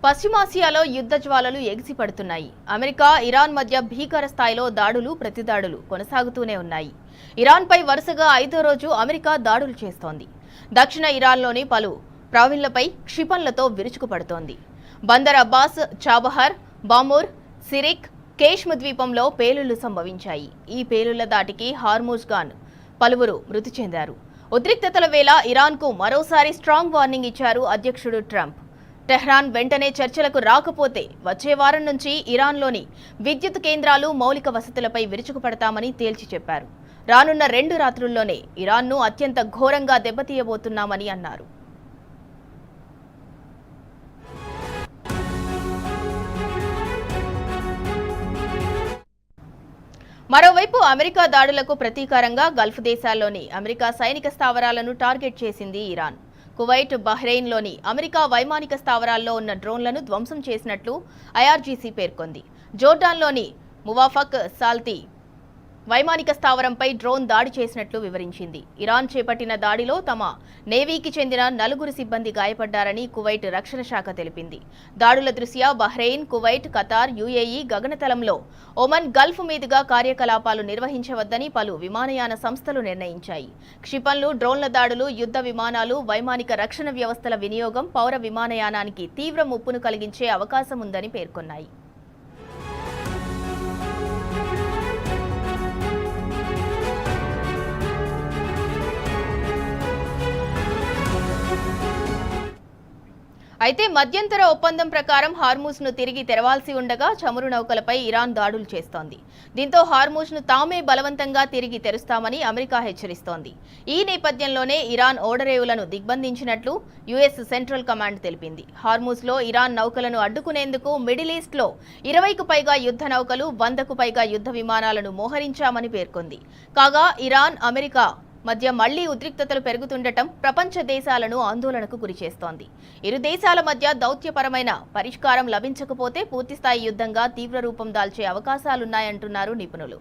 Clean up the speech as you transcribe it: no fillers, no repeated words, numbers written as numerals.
పశ్చిమాసియాలో యుద్ధ జ్వాలలు ఎగిసిపడుతున్నాయి. అమెరికా, ఇరాన్ మధ్య భీకర స్థాయిలో దాడులు, ప్రతిదాడులు కొనసాగుతూనే ఉన్నాయి. ఇరాన్పై వరుసగా 5వ రోజు అమెరికా దాడులు చేస్తోంది. దక్షిణ ఇరాన్లోని పలు ప్రావిన్లపై క్షిపణులతో విరుచుకుపడుతోంది. బందర్ అబ్బాస్, చాబహార్, బామూర్, సిరిక్, కేష్మ్ ద్వీపంలో పేలుళ్లు సంభవించాయి. ఈ పేలుళ్ల దాటికి హార్మూజ్ ఖాన్ పలువురు మృతి చెందారు. ఉద్రిక్తతల వేళ ఇరాన్కు మరోసారి స్ట్రాంగ్ వార్నింగ్ ఇచ్చారు అధ్యక్షుడు ట్రంప్. టెహ్రాన్ వెంటనే చర్చలకు రాకపోతే వచ్చే వారం నుంచి ఇరాన్లోని విద్యుత్ కేంద్రాలు, మౌలిక వసతులపై విరుచుకుపడతామని తేల్చి చెప్పారు. రానున్న 2 రాత్రుల్లోనే ఇరాన్ను అత్యంత ఘోరంగా దెబ్బతీయబోతున్నామని అన్నారు. మరోవైపు అమెరికా దాడులకు ప్రతీకారంగా గల్ఫ్ దేశాల్లోని అమెరికా సైనిక స్థావరాలను టార్గెట్ చేసింది ఇరాన్. కువైట్, బహ్రెయిన్లోని అమెరికా వైమానిక స్థావరాల్లో ఉన్న డ్రోన్లను ధ్వంసం చేసినట్లు ఐఆర్జీసీ పేర్కొంది. జోర్డాన్లోని మువాఫక్ సాల్తీ వైమానిక స్థావరంపై డ్రోన్ దాడి చేసినట్లు వివరించింది. ఇరాన్ చేపట్టిన దాడిలో తమ నేవీకి చెందిన 4 సిబ్బంది గాయపడ్డారని కువైట్ రక్షణ శాఖ తెలిపింది. దాడుల దృష్ట్యా బహ్రెయిన్, కువైట్, ఖతార్, యుఏఈ గగనతలంలో ఒమన్ గల్ఫ్ మీదుగా కార్యకలాపాలు నిర్వహించవద్దని పలు విమానయాన సంస్థలు నిర్ణయించాయి. క్షిపణులు, డ్రోన్ల దాడులు, యుద్ధ విమానాలు, వైమానిక రక్షణ వ్యవస్థల వినియోగం పౌర విమానయానానికి తీవ్ర ముప్పును కలిగించే అవకాశం ఉందని పేర్కొన్నాయి. అయితే మధ్యంతర ఒప్పందం ప్రకారం హార్మూజ్ను తిరిగి తెరవాల్సి ఉండగా చమురు నౌకలపై ఇరాన్ దాడులు చేస్తోంది. దీంతో హార్మూజ్ను తామే బలవంతంగా తిరిగి తెరుస్తామని అమెరికా హెచ్చరిస్తోంది. ఈ నేపథ్యంలోనే ఇరాన్ ఓడరేవులను దిగ్బంధించినట్లు యుఎస్ సెంట్రల్ కమాండ్ తెలిపింది. హార్మూజ్లో ఇరాన్ నౌకలను అడ్డుకునేందుకు మిడిల్ ఈస్ట్లో 20కు పైగా యుద్ధ నౌకలు, 100కు పైగా యుద్ధ విమానాలను మోహరించామని పేర్కొంది. కాగా ఇరాన్, అమెరికా మధ్య మళ్లీ ఉద్రిక్తతలు పెరుగుతుండటం ప్రపంచ దేశాలను ఆందోళనకు గురిచేస్తోంది. ఇరు దేశాల మధ్య దౌత్యపరమైన పరిష్కారం లభించకపోతే పూర్తిస్థాయి యుద్ధంగా తీవ్ర రూపం దాల్చే అవకాశాలున్నాయంటున్నారు నిపుణులు.